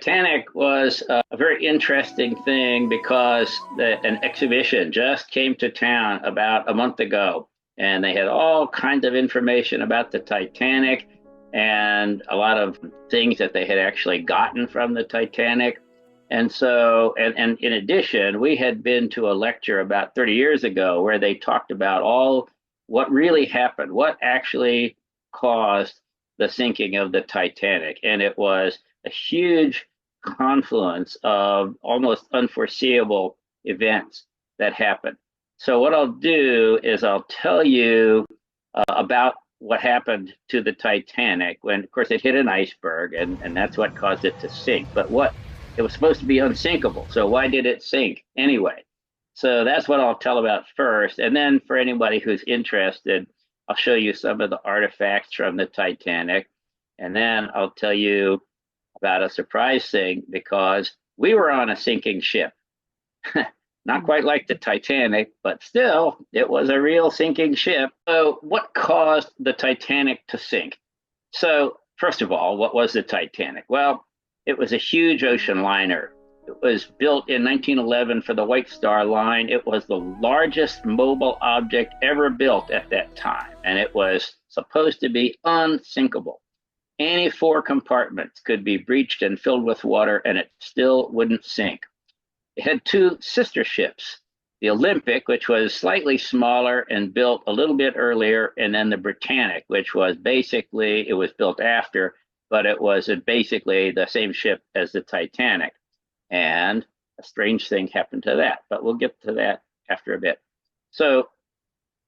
Titanic was a very interesting thing because an exhibition just came to town about a month ago, and they had all kinds of information about the Titanic and a lot of things that they had actually gotten from the Titanic. And so, and in addition, we had been to a lecture about 30 years ago where they talked about all what really happened, what actually caused the sinking of the Titanic. And it was a huge confluence of almost unforeseeable events that happened. So what I'll do is I'll tell you about what happened to the Titanic when, of course, it hit an iceberg, and that's what caused it to sink. But it was supposed to be unsinkable. So why did it sink anyway? So that's what I'll tell about first. And then for anybody who's interested, I'll show you some of the artifacts from the Titanic. And then I'll tell you about a surprise thing because we were on a sinking ship. Not quite like the Titanic, but still, it was a real sinking ship. So what caused the Titanic to sink? So first of all, what was the Titanic? Well, it was a huge ocean liner. It was built in 1911 for the White Star Line. It was the largest mobile object ever built at that time, and it was supposed to be unsinkable. Any 4 compartments could be breached and filled with water, and it still wouldn't sink. It had 2 sister ships, the Olympic, which was slightly smaller and built a little bit earlier, and then the Britannic, which was basically, it was built after, but it was basically the same ship as the Titanic. And a strange thing happened to that, but we'll get to that after a bit. So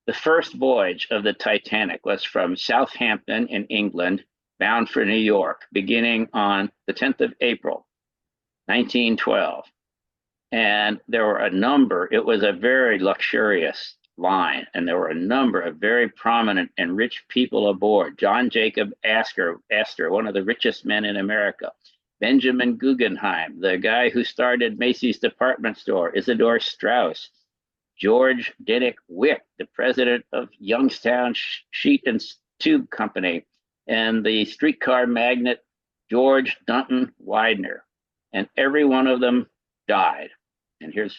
the first voyage of the Titanic was from Southampton in England, bound for New York, beginning on the 10th of April, 1912. And there were a number, it was a very luxurious line, and there were a number of very prominent and rich people aboard. John Jacob Astor, one of the richest men in America. Benjamin Guggenheim, the guy who started Macy's department store. Isidor Straus. George Dennick Wick, the president of Youngstown Sheet and Tube Company. And the streetcar magnate George Dunton Widener. And every one of them died. And here's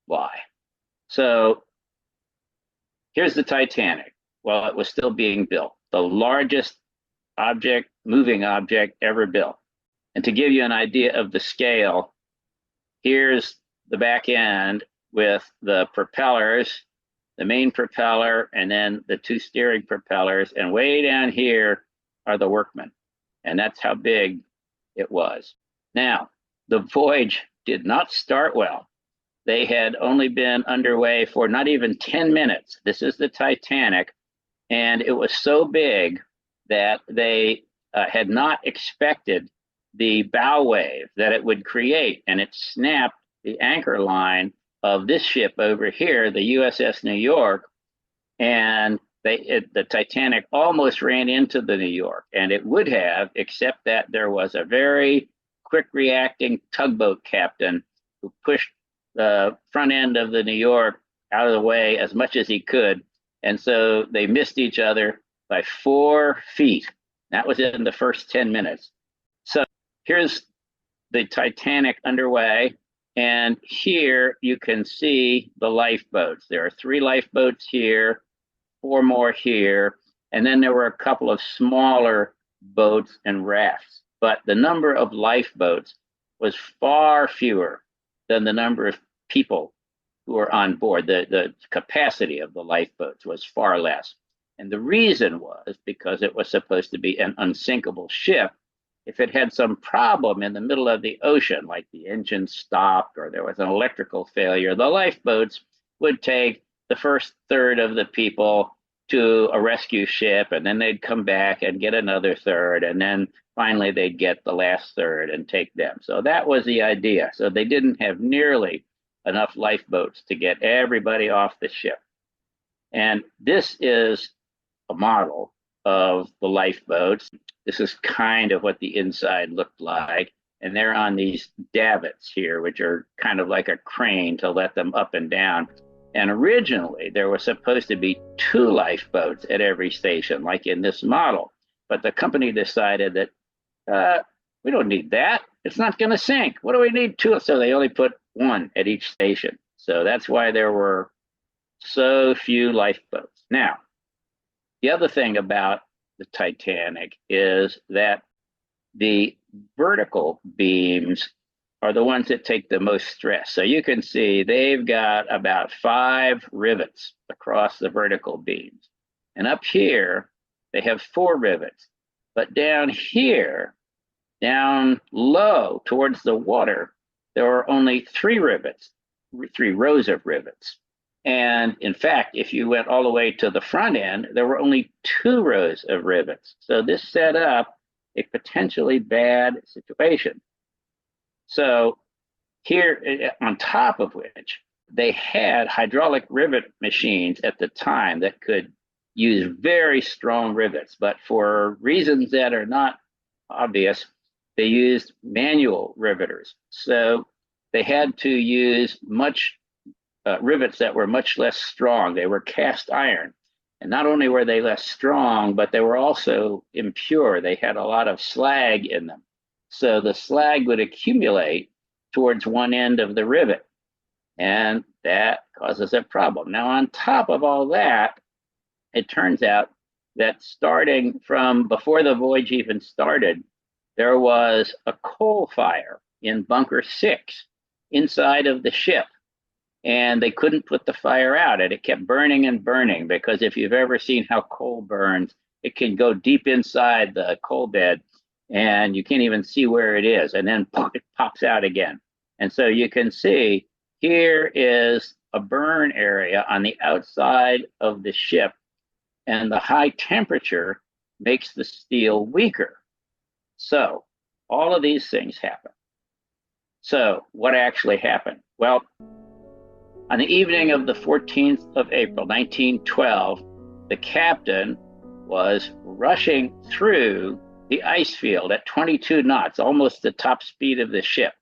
why. So here's the Titanic while it was still being built, the largest object, moving object ever built. And to give you an idea of the scale, here's the back end with the propellers, the main propeller, and then the 2 steering propellers. And way down here are the workmen. And that's how big it was. Now, the voyage did not start well. They had only been underway for not even 10 minutes. This is the Titanic. And it was so big that they had not expected the bow wave that it would create. And it snapped the anchor line of this ship over here, the USS New York. And the Titanic almost ran into the New York. And it would have, except that there was a very quick reacting tugboat captain who pushed the front end of the New York out of the way as much as he could. And so they missed each other by 4 feet. That was in the first 10 minutes. So here's the Titanic underway. And here you can see the lifeboats. There are 3 lifeboats here, 4 more here. And then there were a couple of smaller boats and rafts. But the number of lifeboats was far fewer than the number of people who were on board. The capacity of the lifeboats was far less. And the reason was because it was supposed to be an unsinkable ship. If it had some problem in the middle of the ocean, like the engine stopped or there was an electrical failure, the lifeboats would take the first third of the people to a rescue ship, and then they'd come back and get another third, and then finally they'd get the last third and take them. So that was the idea. So they didn't have nearly enough lifeboats to get everybody off the ship. And this is a model of the lifeboats. This is kind of what the inside looked like. And they're on these davits here, which are kind of like a crane to let them up and down. And originally, there was supposed to be 2 lifeboats at every station, like in this model. But the company decided that We don't need that. It's not going to sink. What do we need two? So they only put one at each station. So that's why there were so few lifeboats. Now, the other thing about the Titanic is that the vertical beams are the ones that take the most stress. So you can see they've got about 5 rivets across the vertical beams. And up here, they have 4 rivets. But down here, down low towards the water, there are only 3 rivets, 3 rows of rivets. And in fact, if you went all the way to the front end, there were only 2 rows of rivets. So this set up a potentially bad situation. So here, on top of which, they had hydraulic rivet machines at the time that could use very strong rivets, but for reasons that are not obvious, they used manual riveters. So they had to use rivets that were much less strong. They were cast iron. And not only were they less strong, but they were also impure. They had a lot of slag in them. So the slag would accumulate towards one end of the rivet, and that causes a problem. Now, on top of all that, it turns out that starting from before the voyage even started, there was a coal fire in bunker 6 inside of the ship, and they couldn't put the fire out, and it kept burning and burning, because if you've ever seen how coal burns, it can go deep inside the coal bed and you can't even see where it is, and then it pops out again. And so you can see here is a burn area on the outside of the ship, and the high temperature makes the steel weaker. So all of these things happen. So what actually happened? Well, on the evening of the 14th of April, 1912, the captain was rushing through the ice field at 22 knots, almost the top speed of the ship.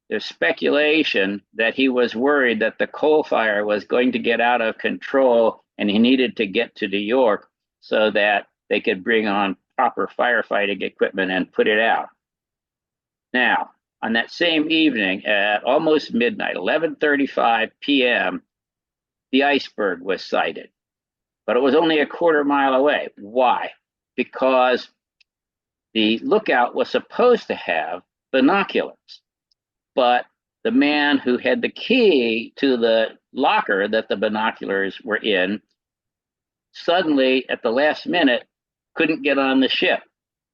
There's speculation that he was worried that the coal fire was going to get out of control and he needed to get to New York so that they could bring on proper firefighting equipment and put it out. Now, on that same evening at almost midnight, 11:35 p.m., the iceberg was sighted, but it was only a quarter mile away. Why? Because the lookout was supposed to have binoculars, but the man who had the key to the locker that the binoculars were in suddenly, at the last minute, couldn't get on the ship.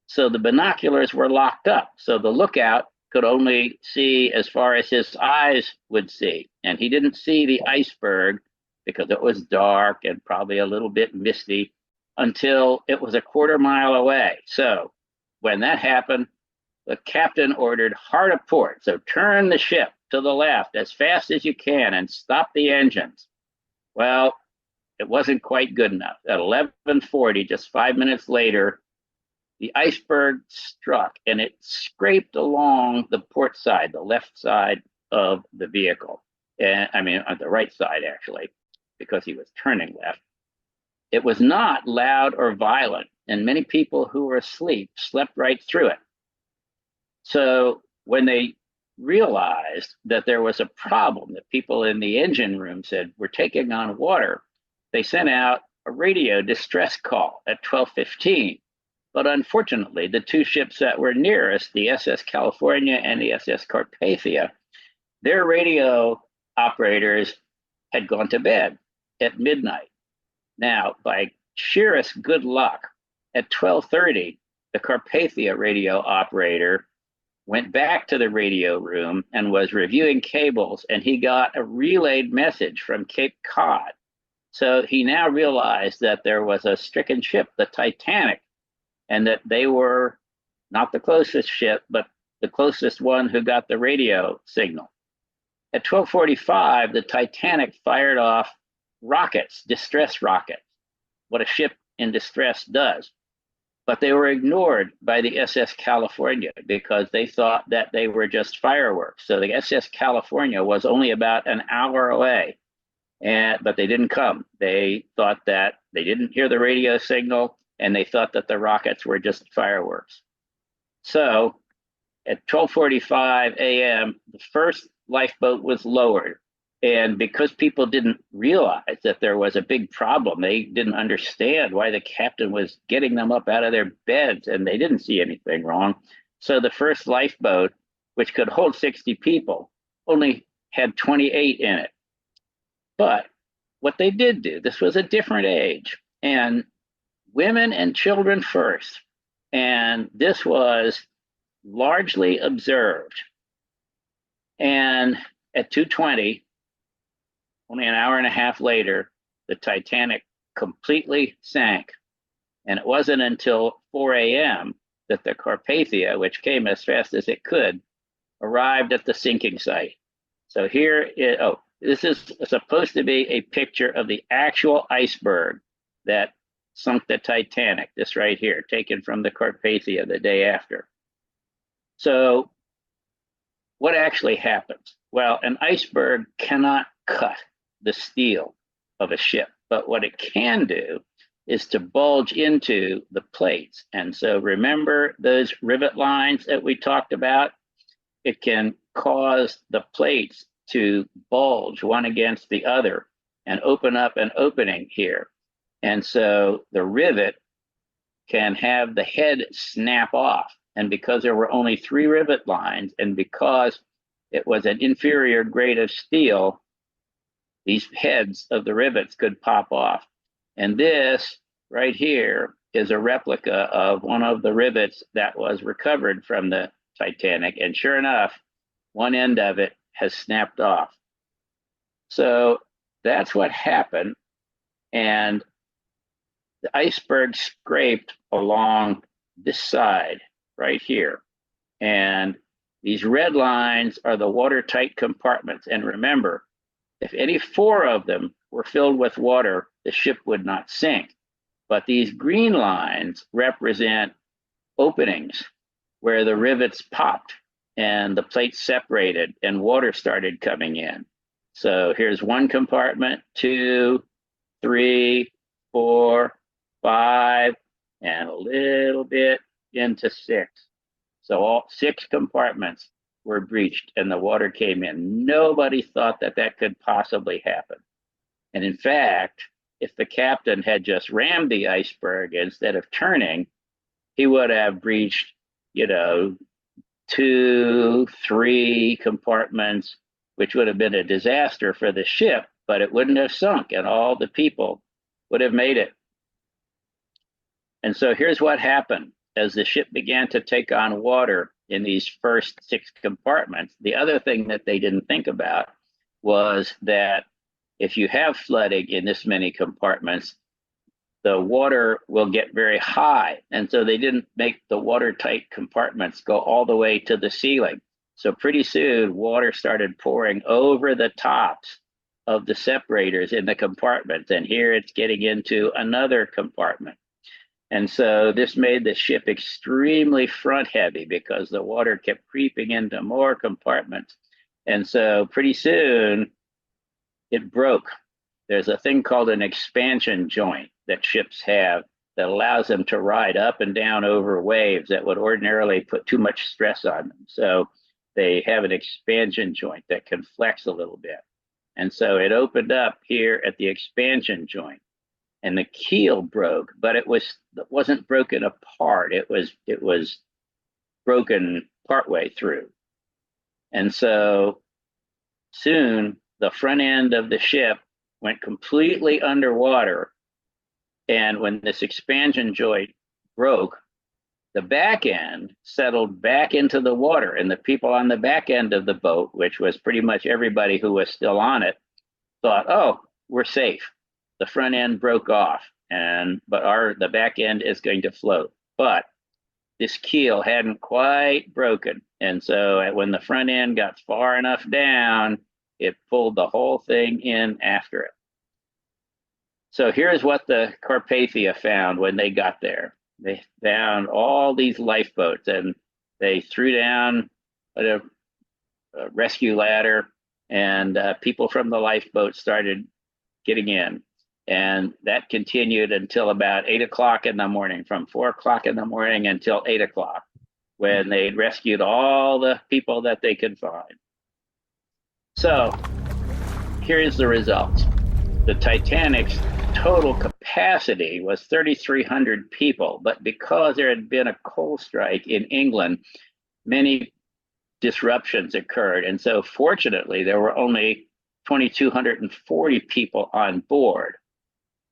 So the binoculars were locked up. So the lookout could only see as far as his eyes would see. And he didn't see the iceberg because it was dark and probably a little bit misty until it was a quarter mile away. So when that happened, the captain ordered hard a port. So turn the ship to the left as fast as you can and stop the engines. Well, it wasn't quite good enough. At 11:40, just 5 minutes later, the iceberg struck and it scraped along the port side, the left side of the vehicle. And I mean, on the right side, actually, because he was turning left. It was not loud or violent, and many people who were asleep slept right through it. So when they realized that there was a problem, that people in the engine room said, we're taking on water, they sent out a radio distress call at 12:15. But unfortunately, the 2 ships that were nearest, the SS California and the SS Carpathia, their radio operators had gone to bed at midnight. Now, by sheerest good luck, at 12:30, the Carpathia radio operator went back to the radio room and was reviewing cables, and he got a relayed message from Cape Cod. So he now realized that there was a stricken ship, the Titanic, and that they were not the closest ship, but the closest one who got the radio signal. At 12:45, the Titanic fired off rockets, distress rockets, what a ship in distress does. But they were ignored by the SS California because they thought that they were just fireworks. So the SS California was only about an hour away, but they didn't come. They thought that they didn't hear the radio signal, and they thought that the rockets were just fireworks. So at 12:45 a.m., the first lifeboat was lowered. And because people didn't realize that there was a big problem, they didn't understand why the captain was getting them up out of their beds, and they didn't see anything wrong. So the first lifeboat, which could hold 60 people, only had 28 in it. But what they did do, this was a different age, and women and children first. And this was largely observed. And at 2:20, only an hour and a half later, the Titanic completely sank. And it wasn't until 4 a.m. that the Carpathia, which came as fast as it could, arrived at the sinking site. So this is supposed to be a picture of the actual iceberg that sunk the Titanic, this right here, taken from the Carpathia the day after. So what actually happens? Well, an iceberg cannot cut the steel of a ship, but what it can do is to bulge into the plates. And so remember those rivet lines that we talked about? It can cause the plates to bulge one against the other and open up an opening here. And so the rivet can have the head snap off. And because there were only 3 rivet lines, and because it was an inferior grade of steel, these heads of the rivets could pop off. And this right here is a replica of one of the rivets that was recovered from the Titanic. And sure enough, one end of it has snapped off. So that's what happened. And the iceberg scraped along this side right here. And these red lines are the watertight compartments. And remember, if any 4 of them were filled with water, the ship would not sink. But these green lines represent openings where the rivets popped and the plates separated and water started coming in. So here's 1 compartment, 2, 3, 4, 5, and a little bit into 6. So all 6 compartments were breached and the water came in. Nobody thought that that could possibly happen. And in fact, if the captain had just rammed the iceberg instead of turning, he would have breached, 2, 3 compartments, which would have been a disaster for the ship, but it wouldn't have sunk and all the people would have made it. And so here's what happened. As the ship began to take on water in these first 6 compartments, the other thing that they didn't think about was that if you have flooding in this many compartments, the water will get very high. And so they didn't make the watertight compartments go all the way to the ceiling. So pretty soon, water started pouring over the tops of the separators in the compartments. And here it's getting into another compartment. And so this made the ship extremely front heavy because the water kept creeping into more compartments. And so pretty soon it broke. There's a thing called an expansion joint that ships have that allows them to ride up and down over waves that would ordinarily put too much stress on them. So they have an expansion joint that can flex a little bit. And so it opened up here at the expansion joint. And the keel broke, but it wasn't broken apart. It was broken partway through. And so soon the front end of the ship went completely underwater. And when this expansion joint broke, the back end settled back into the water. And the people on the back end of the boat, which was pretty much everybody who was still on it, thought, oh, we're safe. The front end broke off, but the back end is going to float. But this keel hadn't quite broken. And so when the front end got far enough down, it pulled the whole thing in after it. So here's what the Carpathia found when they got there. They found all these lifeboats, and they threw down a rescue ladder, and people from the lifeboat started getting in. And that continued until about 8 o'clock in the morning, from 4 o'clock in the morning until 8 o'clock. when they rescued all the people that they could find. So here's the results. The Titanic's total capacity was 3,300 people, but because there had been a coal strike in England, many disruptions occurred. And so fortunately, there were only 2,240 people on board.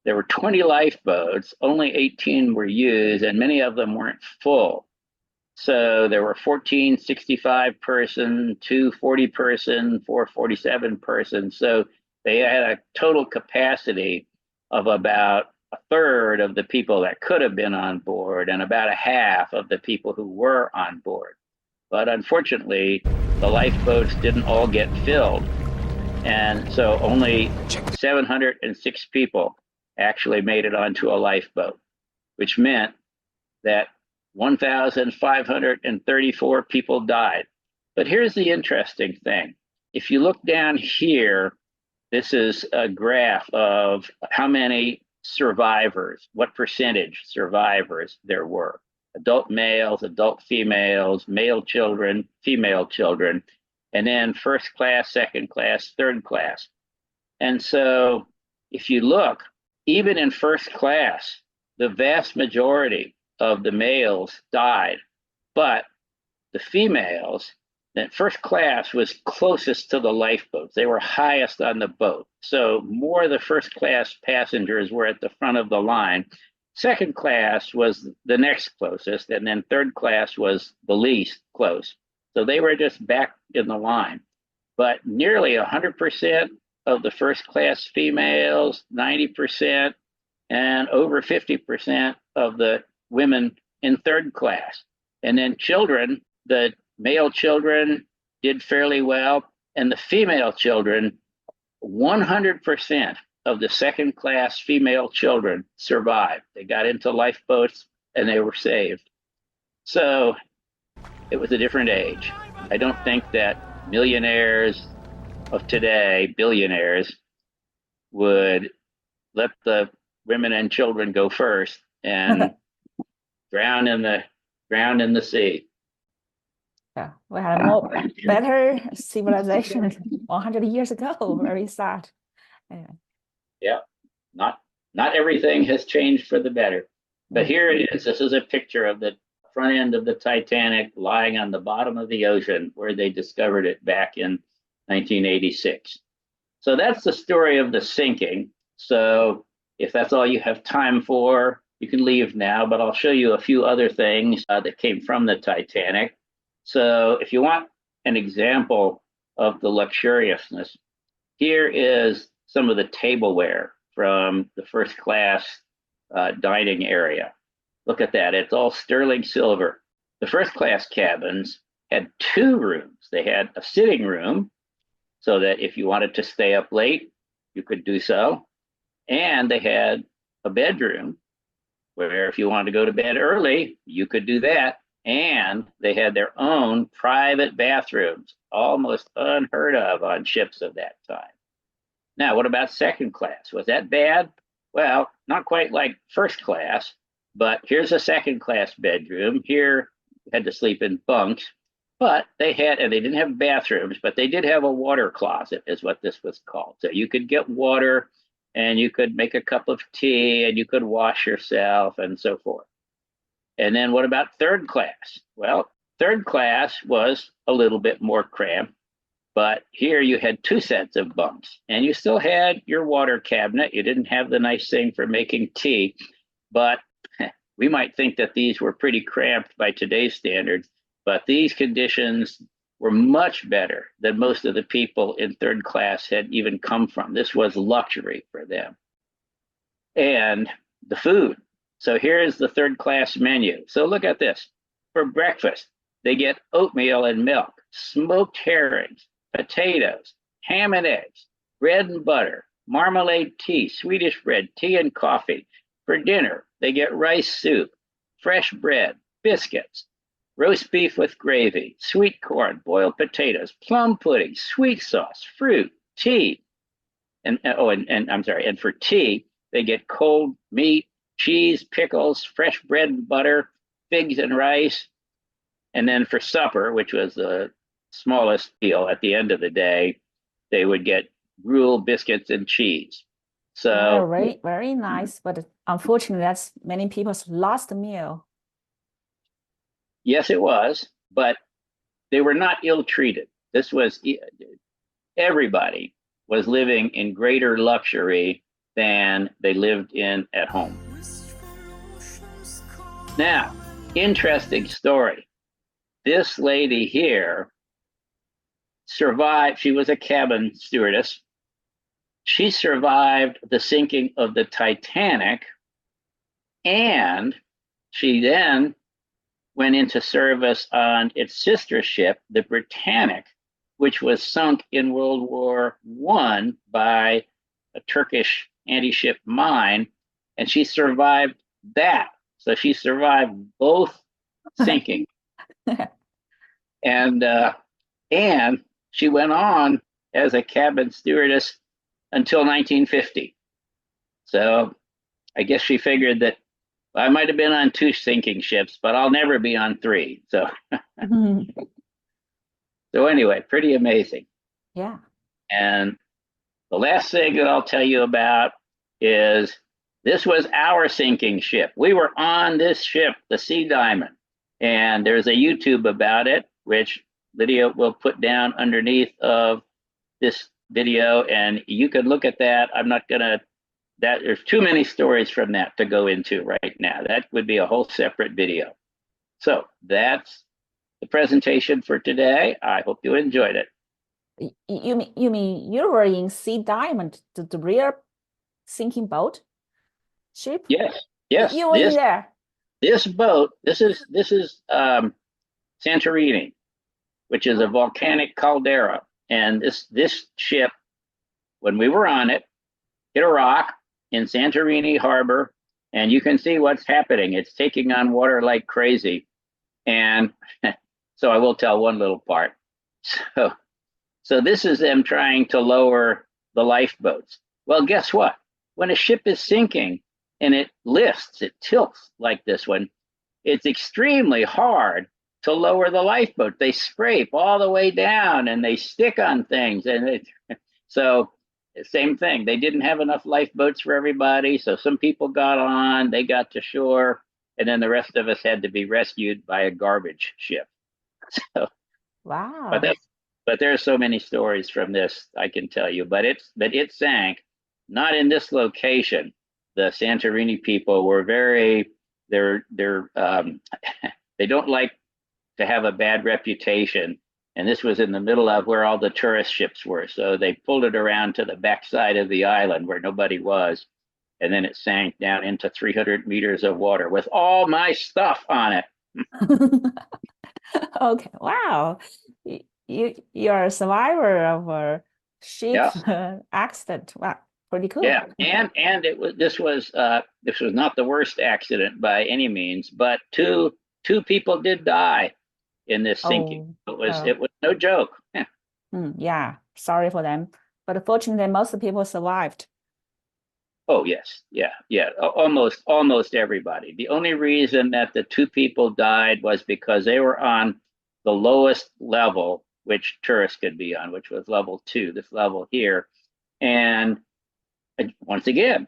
There were 20 lifeboats, only 18 were used, and many of them weren't full. So there were 14 65 person, 2 40 person, 4 47 person. So they had a total capacity of about a third of the people that could have been on board and about a half of the people who were on board. But unfortunately, the lifeboats didn't all get filled. And so only 706 people actually made it onto a lifeboat, which meant that 1,534 people died. But here's the interesting thing. If you look down here, this is a graph of how many survivors, what percentage survivors there were. Adult males, adult females, male children, female children, and then first class, second class, third class. And so if you look, even in first class, the vast majority of the males died, but the females, that first class was closest to the lifeboats. They were highest on the boat. So more of the first class passengers were at the front of the line. Second class was the next closest, and then third class was the least close. So they were just back in the line. But nearly 100% of the first class females, 90%, and over 50% of the women in third class. And then children, the male children did fairly well, and the female children, 100% of the second class female children survived. They got into lifeboats and they were saved. So it was a different age. I don't think that millionaires of today, billionaires, would let the women and children go first and drown in the sea. Yeah, we had a more better civilization 100 years ago. Very sad. Anyway. Yeah, not everything has changed for the better. But here it is. This is a picture of the front end of the Titanic lying on the bottom of the ocean where they discovered it back in 1986. So that's the story of the sinking. So if that's all you have time for, you can leave now, but I'll show you a few other things that came from the Titanic. So if you want an example of the luxuriousness, here is some of the tableware from the first class dining area. Look at that. It's all sterling silver. The first class cabins had 2 rooms. They had a sitting room so that if you wanted to stay up late, you could do so. And they had a bedroom where if you wanted to go to bed early, you could do that. And they had their own private bathrooms, almost unheard of on ships of that time. Now, what about second class? Was that bad? Well, not quite like first class, but here's a second class bedroom. Here, you had to sleep in bunks, but they didn't have bathrooms, but they did have a water closet, is what this was called. So you could get water and you could make a cup of tea and you could wash yourself and so forth. And then what about third class? Well, third class was a little bit more cramped, but here you had 2 sets of bunks and you still had your water cabinet. You didn't have the nice thing for making tea, but we might think that these were pretty cramped by today's standards, but these conditions were much better than most of the people in third class had even come from. This was luxury for them. And the food. So here's the third class menu. So look at this. For breakfast, they get oatmeal and milk, smoked herrings, potatoes, ham and eggs, bread and butter, marmalade tea, Swedish bread, tea and coffee. For dinner, they get rice soup, fresh bread, biscuits, roast beef with gravy, sweet corn, boiled potatoes, plum pudding, sweet sauce, fruit, tea. And for tea, they get cold meat, cheese, pickles, fresh bread and butter, figs and rice. And then for supper, which was the smallest meal at the end of the day, they would get gruel, biscuits, and cheese. So very, very nice. But unfortunately, that's many people's last meal. yes, it was, but they were not ill-treated. This was, everybody was living in greater luxury than they lived in at home. Now, interesting story. This lady here survived. She was a cabin stewardess. She survived the sinking of the Titanic, and she then went into service on its sister ship, the Britannic, which was sunk in World War I by a Turkish anti-ship mine, and she survived that. So she survived both sinking. And she went on as a cabin stewardess until 1950. So I guess she figured that I might have been on 2 sinking ships, but I'll never be on 3. So, so anyway, pretty amazing. Yeah. And the last thing that I'll tell you about is this was our sinking ship. We were on this ship, the Sea Diamond, and there's a YouTube about it, which Lydia will put down underneath of this video, and you can look at that. I'm not gonna, there's too many stories from that to go into right now. That would be a whole separate video. So that's the presentation for today. I hope you enjoyed it. You mean you were in Sea Diamond, the real sinking boat ship? Yes, yes. You were in there. This boat, this is Santorini, which is a volcanic caldera. And this ship, when we were on it, hit a rock in Santorini harbor, and you can see what's happening. It's taking on water like crazy. And so I will tell one little part. So this is them trying to lower the lifeboats. Well, guess what? When a ship is sinking and it lifts, it tilts like this one, it's extremely hard to lower the lifeboat. They scrape all the way down and they stick on things. And so same thing. They didn't have enough lifeboats for everybody. So some people got on, they got to shore, and then the rest of us had to be rescued by a garbage ship. So, wow. But there's so many stories from this, I can tell you. But it sank, not in this location. The Santorini people were very, they don't like to have a bad reputation. And this was in the middle of where all the tourist ships were. So they pulled it around to the backside of the island where nobody was. And then it sank down into 300 meters of water with all my stuff on it. Okay, wow. You're a survivor of a ship accident. Wow, pretty cool. Yeah, and this was not the worst accident by any means, but two people did die in this sinking. It was no joke. Yeah, sorry for them. But fortunately, most people survived. Oh yes, yeah. Almost everybody. The only reason that the 2 people died was because they were on the lowest level which tourists could be on, which was level 2, this level here. And once again,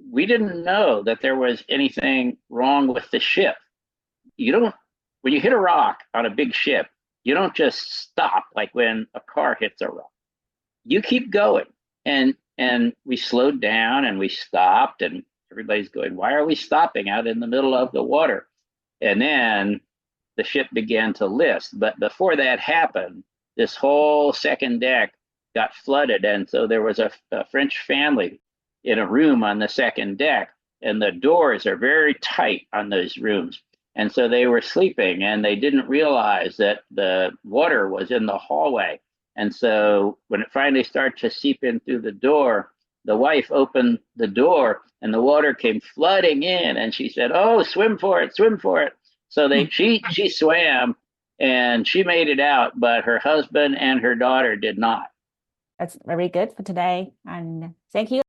we didn't know that there was anything wrong with the ship. When you hit a rock on a big ship, you don't just stop like when a car hits a rock. You keep going. And we slowed down and we stopped, and everybody's going, why are we stopping out in the middle of the water? And then the ship began to lift. But before that happened, this whole second deck got flooded. And so there was a French family in a room on the second deck, and the doors are very tight on those rooms. And so they were sleeping, and they didn't realize that the water was in the hallway. And so when it finally started to seep in through the door, the wife opened the door and the water came flooding in, and she said, "Oh, swim for it, swim for it." So she swam and she made it out, but her husband and her daughter did not. That's very good for today. And thank you.